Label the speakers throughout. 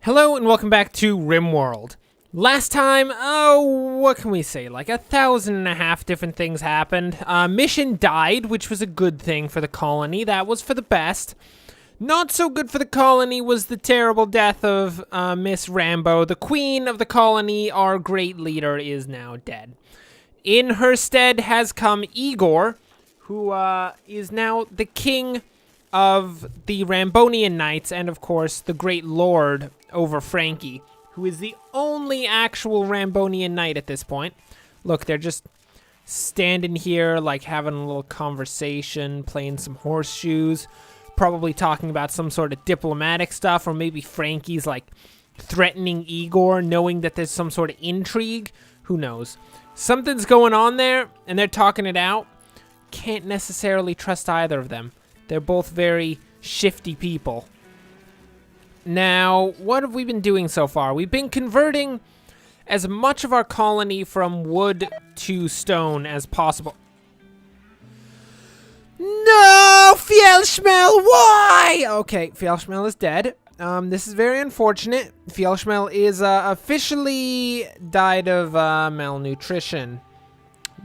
Speaker 1: Hello and welcome back to RimWorld. Last time, what can we say? Like 1,500 different things happened. Mission died, which was a good thing for the colony. That was for the best. Not so good for the colony was the terrible death of Miss Rambo. The queen of the colony, our great leader, is now dead. In her stead has come Igor, who is now the king of the Rambonian Knights, and of course the great lord over Frankie, who is the only actual Rambonian Knight at this point. Look, they're just standing here, like having a little conversation, playing some horseshoes, probably talking about some sort of diplomatic stuff, or maybe Frankie's like threatening Igor, knowing that there's some sort of intrigue. Who knows? Something's going on there, and they're talking it out. Can't necessarily trust either of them. They're both very shifty people. Now, what have we been doing so far? We've been converting as much of our colony from wood to stone as possible. No, Fjellschmel, why? Okay, Fjellschmel is dead. This is very unfortunate. Fjellschmel is officially died of malnutrition.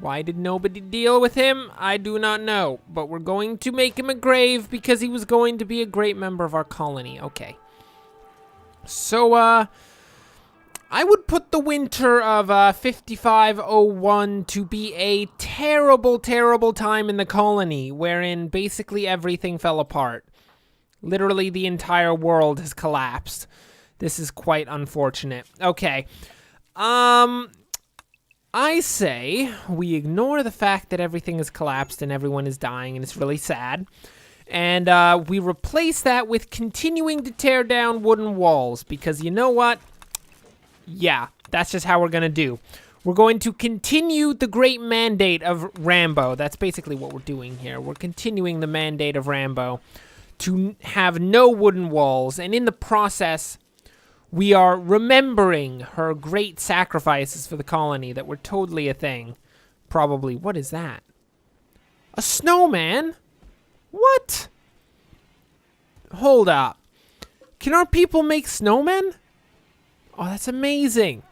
Speaker 1: Why did nobody deal with him? I do not know, but we're going to make him a grave because he was going to be a great member of our colony. Okay. So, I would put the winter of 5501 to be a terrible, terrible time in the colony, wherein basically everything fell apart. Literally, the entire world has collapsed. This is quite unfortunate. Okay. I say we ignore the fact that everything has collapsed and everyone is dying and it's really sad. And we replace that with continuing to tear down wooden walls because you know what? Yeah, that's just how we're going to do. We're going to continue the great mandate of Rambo. That's basically what we're doing here. We're continuing the mandate of Rambo to have no wooden walls. And in the process, we are remembering her great sacrifices for the colony that were totally a thing. Probably. What is that? A snowman? What? Hold up. Can our people make snowmen? Oh, that's amazing.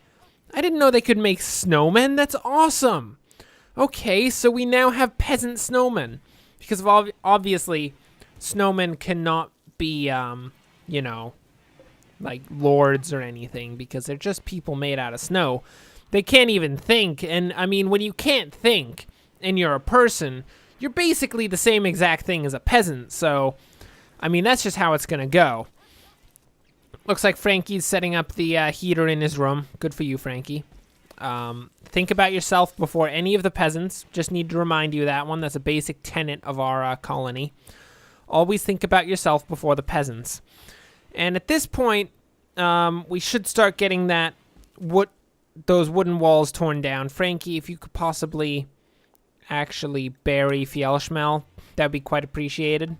Speaker 1: I didn't know they could make snowmen. That's awesome. Okay, so we now have peasant snowmen. Because of obviously, snowmen cannot be, you know, like lords or anything because they're just people made out of snow. They can't even think. And I mean, when you can't think and you're a person, you're basically the same exact thing as a peasant. So, I mean, that's just how it's going to go. Looks like Frankie's setting up the heater in his room. Good for you, Frankie. Think about yourself before any of the peasants. Just need to remind you of that one. That's a basic tenet of our colony. Always think about yourself before the peasants. And at this point, we should start getting those wooden walls torn down. Frankie, if you could possibly actually bury Fjellschmel, that'd be quite appreciated.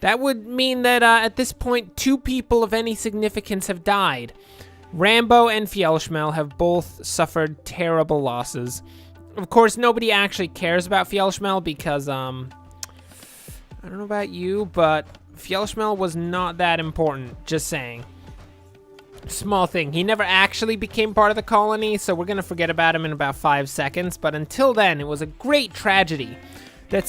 Speaker 1: That would mean that at this point, 2 people of any significance have died. Rambo and Fjellschmel have both suffered terrible losses. Of course, nobody actually cares about Fjellschmel because, I don't know about you, but Fjellschmel was not that important, just saying. Small thing. He never actually became part of the colony, so we're going to forget about him in about 5 seconds. But until then, it was a great tragedy that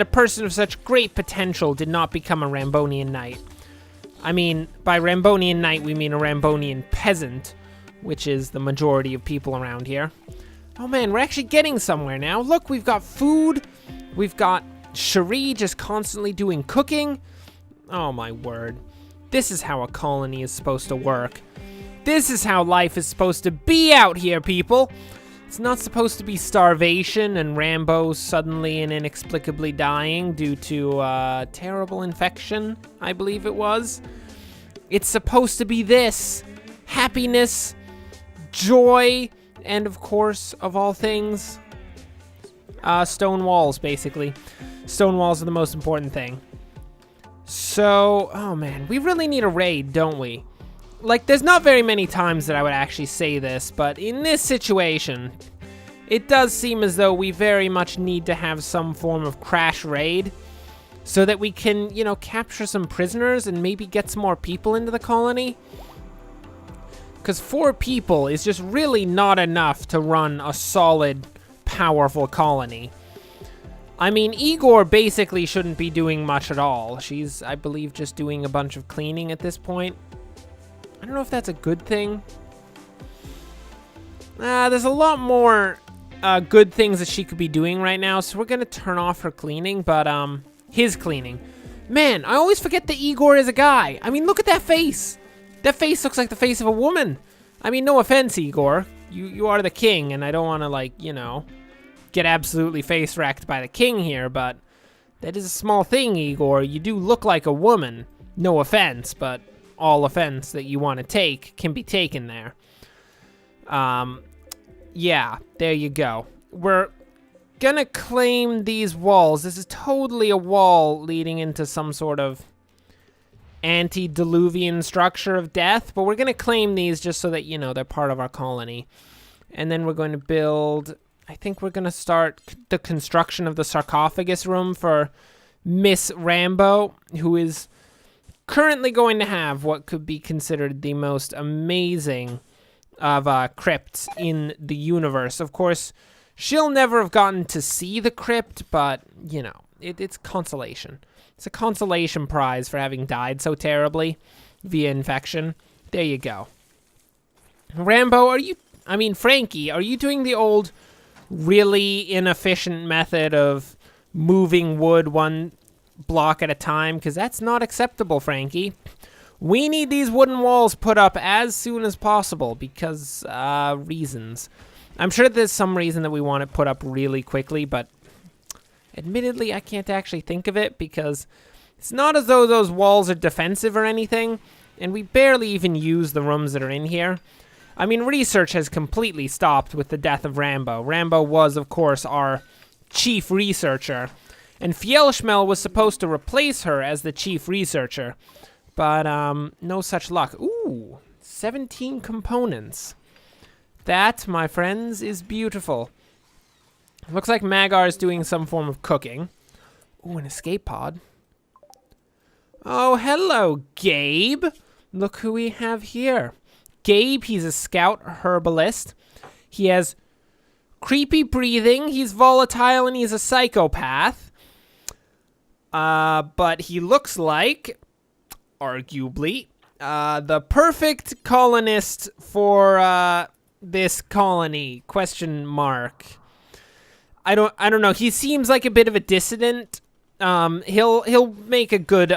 Speaker 1: a person of such great potential did not become a Rambonian Knight. I mean, by Rambonian Knight, we mean a Rambonian peasant, which is the majority of people around here. Oh man, we're actually getting somewhere now. Look, we've got food. We've got Cherie just constantly doing cooking. Oh my word. This is how a colony is supposed to work. This is how life is supposed to be out here, people. It's not supposed to be starvation and Rambo suddenly and inexplicably dying due to terrible infection, I believe it was. It's supposed to be this. Happiness, joy, and of course, of all things, stone walls, basically. Stone walls are the most important thing. So, oh man, we really need a raid, don't we? Like, there's not very many times that I would actually say this, but in this situation, it does seem as though we very much need to have some form of crash raid. so that we can, you know, capture some prisoners and maybe get some more people into the colony. Because 4 people is just really not enough to run a solid, powerful colony. I mean, Igor basically shouldn't be doing much at all. She's, I believe, just doing a bunch of cleaning at this point. I don't know if that's a good thing. There's a lot more good things that she could be doing right now, so we're going to turn off her cleaning, but his cleaning. Man, I always forget that Igor is a guy. I mean, look at that face. That face looks like the face of a woman. I mean, no offense, Igor. You are the king, and I don't want to, like, you know, get absolutely face wrecked by the king here, but that is a small thing, Igor. You do look like a woman. No offense, but all offense that you want to take can be taken there. Yeah, there you go. We're gonna claim these walls. This is totally a wall leading into some sort of antediluvian structure of death, but we're going to claim these just so that, you know, they're part of our colony. And then we're going to build, I think we're going to start the construction of the sarcophagus room for Miss Rambo, who is currently going to have what could be considered the most amazing of crypts in the universe. Of course, she'll never have gotten to see the crypt, but, you know, it's consolation. It's a consolation prize for having died so terribly via infection. There you go. Rambo, Frankie, are you doing the old really inefficient method of moving wood one block at a time? Because that's not acceptable, Frankie. We need these wooden walls put up as soon as possible because, reasons. I'm sure there's some reason that we want it put up really quickly, but admittedly, I can't actually think of it because it's not as though those walls are defensive or anything, and we barely even use the rooms that are in here. I mean, research has completely stopped with the death of Rambo. Rambo was, of course, our chief researcher, and Fjellschmel was supposed to replace her as the chief researcher, but no such luck. Ooh, 17 components. That, my friends, is beautiful. Looks like Magar is doing some form of cooking. Ooh, an escape pod. Oh, hello, Gabe. Look who we have here. Gabe, he's a scout herbalist. He has creepy breathing. He's volatile and he's a psychopath. But he looks like, arguably, the perfect colonist for this colony. Question mark. I don't know. He seems like a bit of a dissident. He'll make a good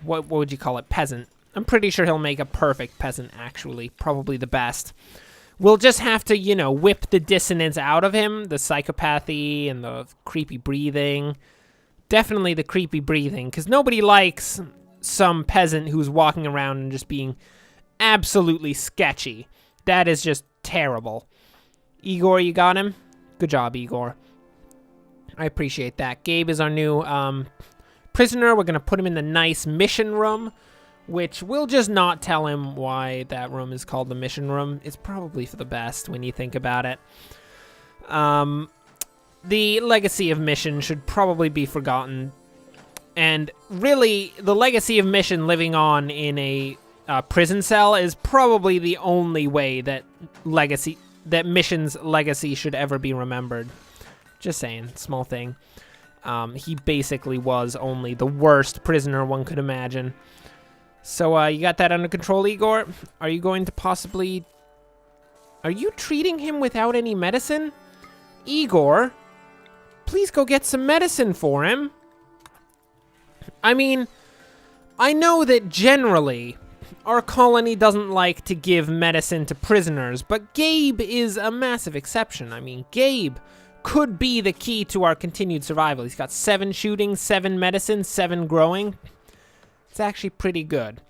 Speaker 1: what would you call it? Peasant. I'm pretty sure he'll make a perfect peasant, actually. Probably the best. We'll just have to, you know, whip the dissonance out of him. The psychopathy and the creepy breathing. Definitely the creepy breathing, because nobody likes some peasant who's walking around and just being absolutely sketchy. That is just terrible. Igor, you got him? Good job, Igor. I appreciate that. Gabe is our new prisoner. We're going to put him in the nice mission room, which we'll just not tell him why that room is called the mission room. It's probably for the best when you think about it. The legacy of mission should probably be forgotten. And really, the legacy of mission living on in a prison cell is probably the only way that mission's legacy should ever be remembered. Just saying, small thing. He basically was only the worst prisoner one could imagine. So, you got that under control, Igor? Are you going to possibly... Are you treating him without any medicine? Igor, please go get some medicine for him. I mean, I know that generally our colony doesn't like to give medicine to prisoners, but Gabe is a massive exception. I mean, Gabe could be the key to our continued survival. He's got 7 shooting, 7 medicine, 7 growing. It's actually pretty good.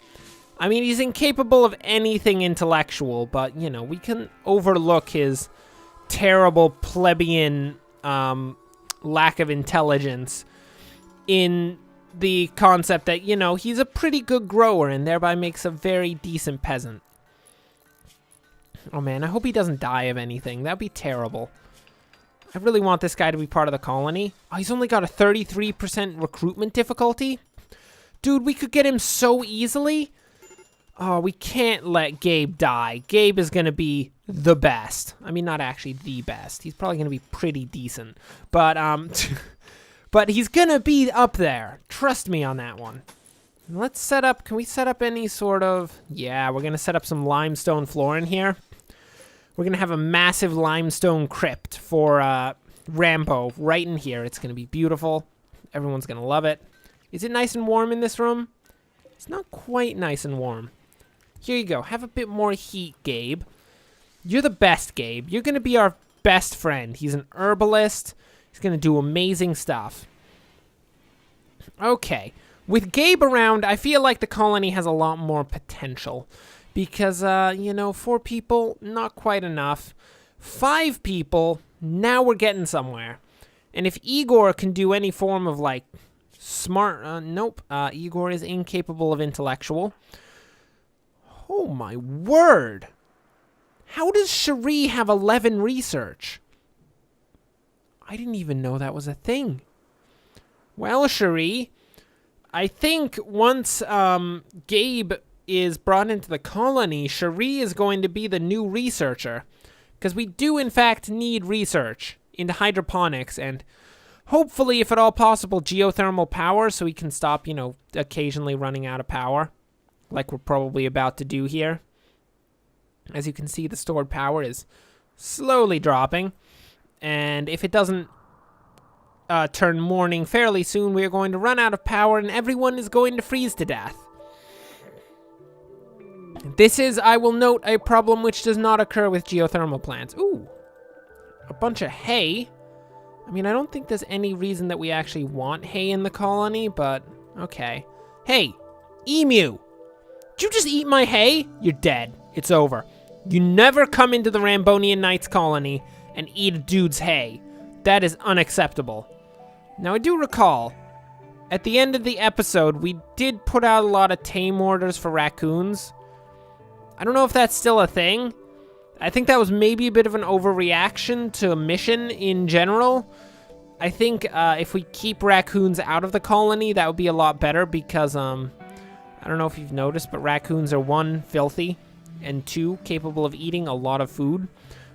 Speaker 1: I mean, he's incapable of anything intellectual, but, you know, we can overlook his terrible plebeian lack of intelligence in the concept that, you know, he's a pretty good grower and thereby makes a very decent peasant. Oh man, I hope he doesn't die of anything. That'd be terrible. I really want this guy to be part of the colony. Oh, he's only got a 33% recruitment difficulty. Dude, we could get him so easily. Oh, we can't let Gabe die. Gabe is going to be the best. I mean, not actually the best. He's probably going to be pretty decent. But, but he's going to be up there. Trust me on that one. Let's set up, can we set up any sort of, yeah, we're going to set up some limestone floor in here. We're going to have a massive limestone crypt for Rambo right in here. It's going to be beautiful. Everyone's going to love it. Is it nice and warm in this room? It's not quite nice and warm. Here you go. Have a bit more heat, Gabe. You're the best, Gabe. You're going to be our best friend. He's an herbalist. He's going to do amazing stuff. Okay. With Gabe around, I feel like the colony has a lot more potential. Because, you know, 4 people, not quite enough. 5 people, now we're getting somewhere. And if Igor can do any form of, like, smart... nope. Igor is incapable of intellectual. Oh, my word. How does Cherie have 11 research? I didn't even know that was a thing. Well, Cherie, I think once Gabe is brought into the colony, Cherie is going to be the new researcher. Because we do, in fact, need research into hydroponics and hopefully, if at all possible, geothermal power so we can stop, you know, occasionally running out of power. Like we're probably about to do here. As you can see, the stored power is slowly dropping. And if it doesn't turn morning fairly soon, we are going to run out of power and everyone is going to freeze to death. This is, I will note, a problem which does not occur with geothermal plants. Ooh, a bunch of hay. I mean, I don't think there's any reason that we actually want hay in the colony, but okay. Hey, emu. Did you just eat my hay? You're dead. It's over. You never come into the Rambonian Knights colony and eat a dude's hay. That is unacceptable. Now, I do recall, at the end of the episode, we did put out a lot of tame orders for raccoons. I don't know if that's still a thing. I think that was maybe a bit of an overreaction to a mission in general. I think if we keep raccoons out of the colony, that would be a lot better because, I don't know if you've noticed, but raccoons are 1, filthy, and 2, capable of eating a lot of food,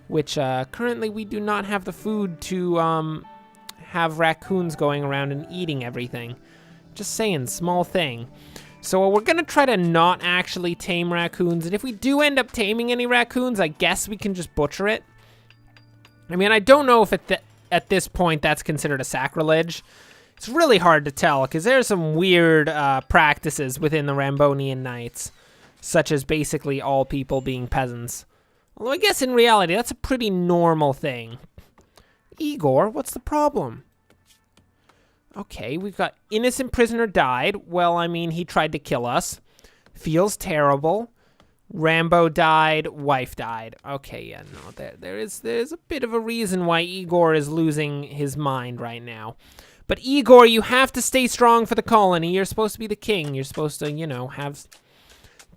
Speaker 1: which currently we do not have the food to have raccoons going around and eating everything. Just saying, small thing. So we're going to try to not actually tame raccoons, and if we do end up taming any raccoons, I guess we can just butcher it. I mean, I don't know if at this point that's considered a sacrilege. It's really hard to tell, because there's some weird practices within the Rambonian Knights, such as basically all people being peasants. Although I guess in reality, that's a pretty normal thing. Igor, what's the problem? Okay, we've got innocent prisoner died. Well, I mean, he tried to kill us. Feels terrible. Rambo died. Wife died. Okay, yeah, no, there's a bit of a reason why Igor is losing his mind right now. But Igor, you have to stay strong for the colony. You're supposed to be the king. You're supposed to, you know, have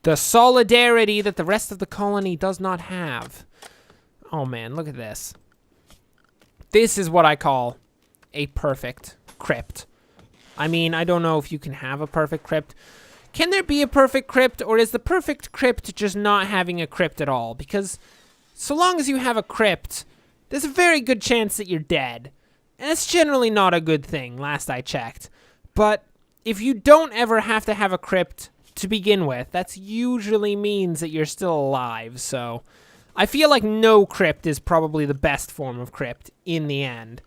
Speaker 1: the solidarity that the rest of the colony does not have. Oh, man, look at this. This is what I call a perfect crypt. I mean, I don't know if you can have a perfect crypt. Can there be a perfect crypt, or is the perfect crypt just not having a crypt at all? Because so long as you have a crypt, there's a very good chance that you're dead. And it's generally not a good thing, last I checked. But if you don't ever have to have a crypt to begin with, that usually means that you're still alive. So I feel like no crypt is probably the best form of crypt in the end.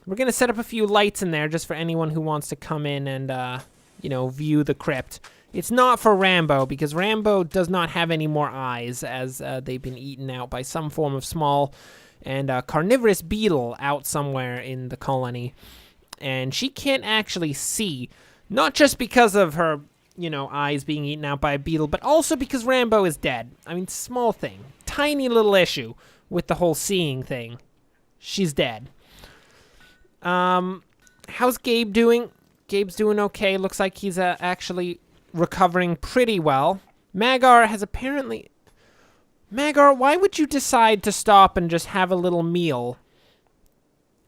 Speaker 1: We're going to set up a few lights in there just for anyone who wants to come in and, you know, view the crypt. It's not for Rambo, because Rambo does not have any more eyes, as they've been eaten out by some form of small and carnivorous beetle out somewhere in the colony. And she can't actually see, not just because of her, you know, eyes being eaten out by a beetle, but also because Rambo is dead. I mean, small thing. Tiny little issue with the whole seeing thing. She's dead. How's Gabe doing? Gabe's doing okay. Looks like he's actually recovering pretty well. Magar has apparently... Magar, why would you decide to stop and just have a little meal?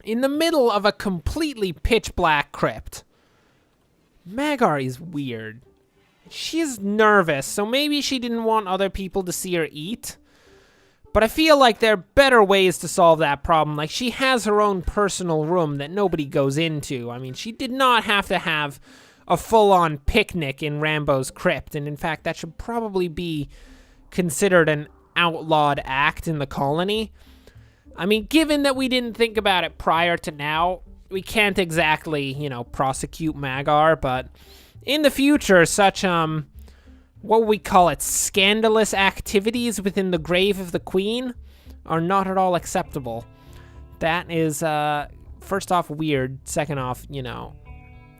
Speaker 1: in the middle of a completely pitch black crypt. Magar is weird. She's nervous, so maybe she didn't want other people to see her eat. But I feel like there are better ways to solve that problem. Like, she has her own personal room that nobody goes into. I mean, she did not have to have a full-on picnic in Rambo's crypt. And in fact, that should probably be considered an outlawed act in the colony. I mean, given that we didn't think about it prior to now, we can't exactly, you know, prosecute Magar, but in the future, such, what we call it, scandalous activities within the grave of the queen are not at all acceptable. That is, first off, weird. Second off, you know,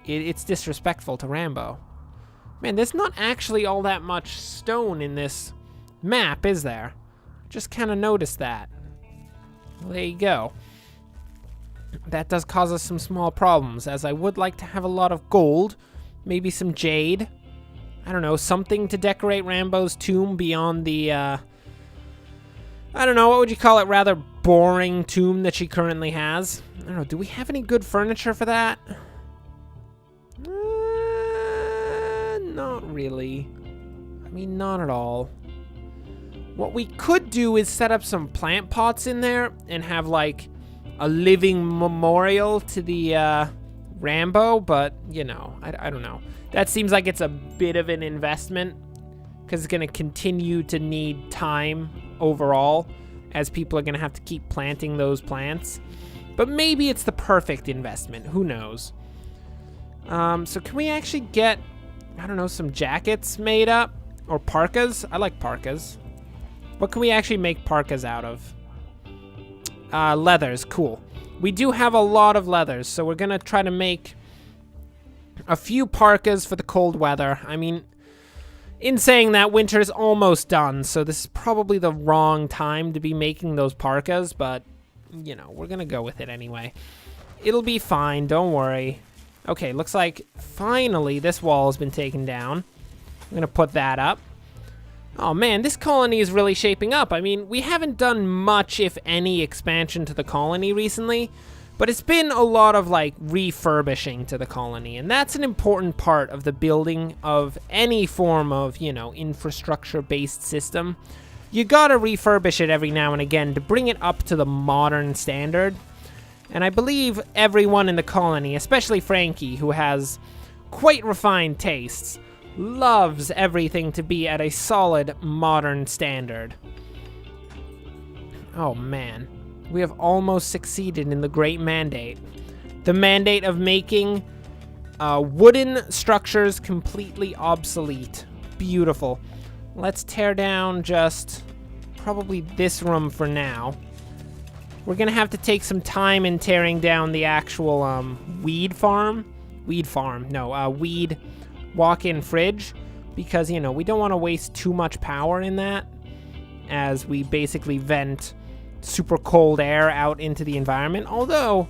Speaker 1: it's disrespectful to Rambo. Man, there's not actually all that much stone in this map, is there? Just kind of noticed that. Well, there you go. That does cause us some small problems, as I would like to have a lot of gold, maybe some jade. I don't know, something to decorate Rambo's tomb beyond the, I don't know, what would you call it, rather boring tomb that she currently has? I don't know, do we have any good furniture for that? Not really. I mean, not at all. What we could do is set up some plant pots in there and have, like, a living memorial to the, Rambo, but, you know, I don't know. That seems like it's a bit of an investment, because it's going to continue to need time overall, as people are going to have to keep planting those plants. But maybe it's the perfect investment. Who knows? So can we actually get, I don't know, some jackets made up? Or parkas? I like parkas. What can we actually make parkas out of? Leathers. Cool. We do have a lot of leathers, so we're going to try to make a few parkas for the cold weather. I mean, in saying that, winter is almost done, so this is probably the wrong time to be making those parkas, but, you know, we're going to go with it anyway. It'll be fine, don't worry. Okay, looks like finally this wall has been taken down. I'm going to put that up. Oh man, this colony is really shaping up. I mean, we haven't done much, if any, expansion to the colony recently, but it's been a lot of, like, refurbishing to the colony, and that's an important part of the building of any form of, you know, infrastructure-based system. You gotta refurbish it every now and again to bring it up to the modern standard. And I believe everyone in the colony, especially Frankie, who has quite refined tastes, loves everything to be at a solid modern standard. Oh man, we have almost succeeded in the great mandate. The mandate of making wooden structures completely obsolete. Beautiful. Let's tear down just probably this room for now. We're gonna have to take some time in tearing down the actual weed walk-in fridge, because, you know, we don't want to waste too much power in that, as we basically vent super cold air out into the environment. Although,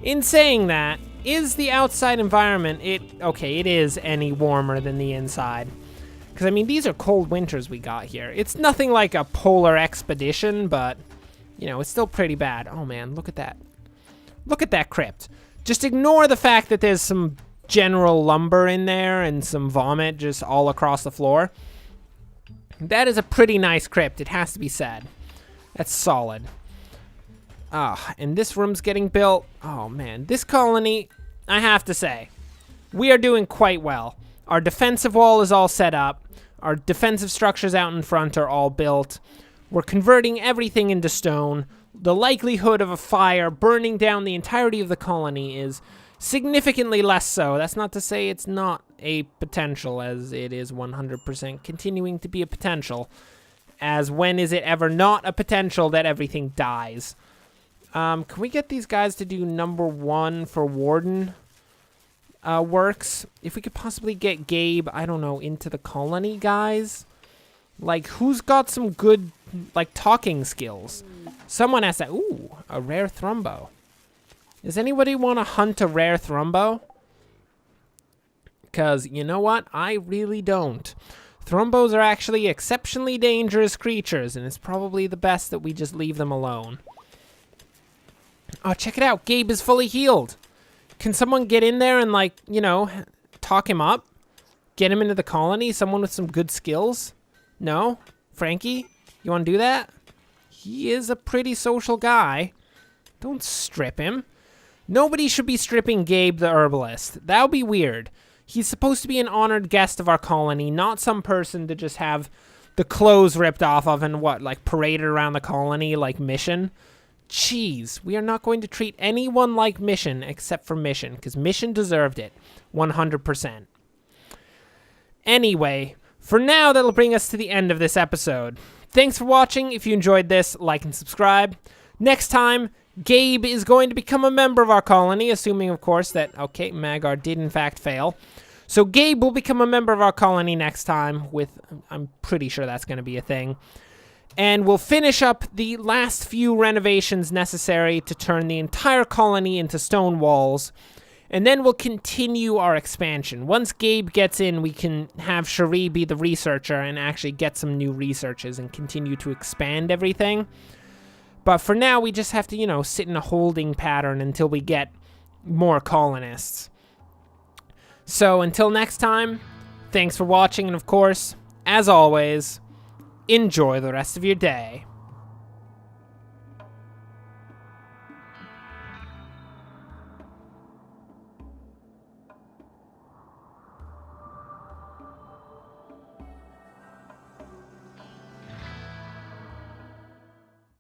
Speaker 1: in saying that, is the outside environment, it is any warmer than the inside? Because, I mean, these are cold winters we got here. It's nothing like a polar expedition, but, you know, it's still pretty bad. Oh man, look at that. Look at that crypt. Just ignore the fact that there's some general lumber in there and some vomit just all across the floor. That is a pretty nice crypt, it has to be said. That's solid. And this room's getting built. Oh man, this colony, I have to say, we are doing quite well. Our defensive wall is all set up. Our defensive structures out in front are all built. We're converting everything into stone. The likelihood of a fire burning down the entirety of the colony is significantly less so. That's not to say it's not a potential, as it is 100% continuing to be a potential. As when is it ever not a potential that everything dies? Can we get these guys to do number 1 for Warden works? If we could possibly get Gabe, I don't know, into the colony, guys? Like, who's got some good, like, talking skills? Someone has that. Ooh, a rare Thrumbo. Does anybody want to hunt a rare Thrumbo? Because, you know what? I really don't. Thrumbos are actually exceptionally dangerous creatures, and it's probably the best that we just leave them alone. Oh, check it out. Gabe is fully healed. Can someone get in there and, like, you know, talk him up? Get him into the colony? Someone with some good skills? No? Frankie? You want to do that? He is a pretty social guy. Don't strip him. Nobody should be stripping Gabe the herbalist. That would be weird. He's supposed to be an honored guest of our colony, not some person to just have the clothes ripped off of and what, like paraded around the colony like Mission? Jeez, we are not going to treat anyone like Mission except for Mission, because Mission deserved it. 100%. Anyway, for now, that'll bring us to the end of this episode. Thanks for watching. If you enjoyed this, like and subscribe. Next time, Gabe is going to become a member of our colony, assuming, of course, that, okay, Magar did in fact fail. So Gabe will become a member of our colony next time with, I'm pretty sure that's going to be a thing. And we'll finish up the last few renovations necessary to turn the entire colony into stone walls. And then we'll continue our expansion. Once Gabe gets in, we can have Cherie be the researcher and actually get some new researches and continue to expand everything. But for now, we just have to, you know, sit in a holding pattern until we get more colonists. So until next time, thanks for watching. And of course, as always, enjoy the rest of your day.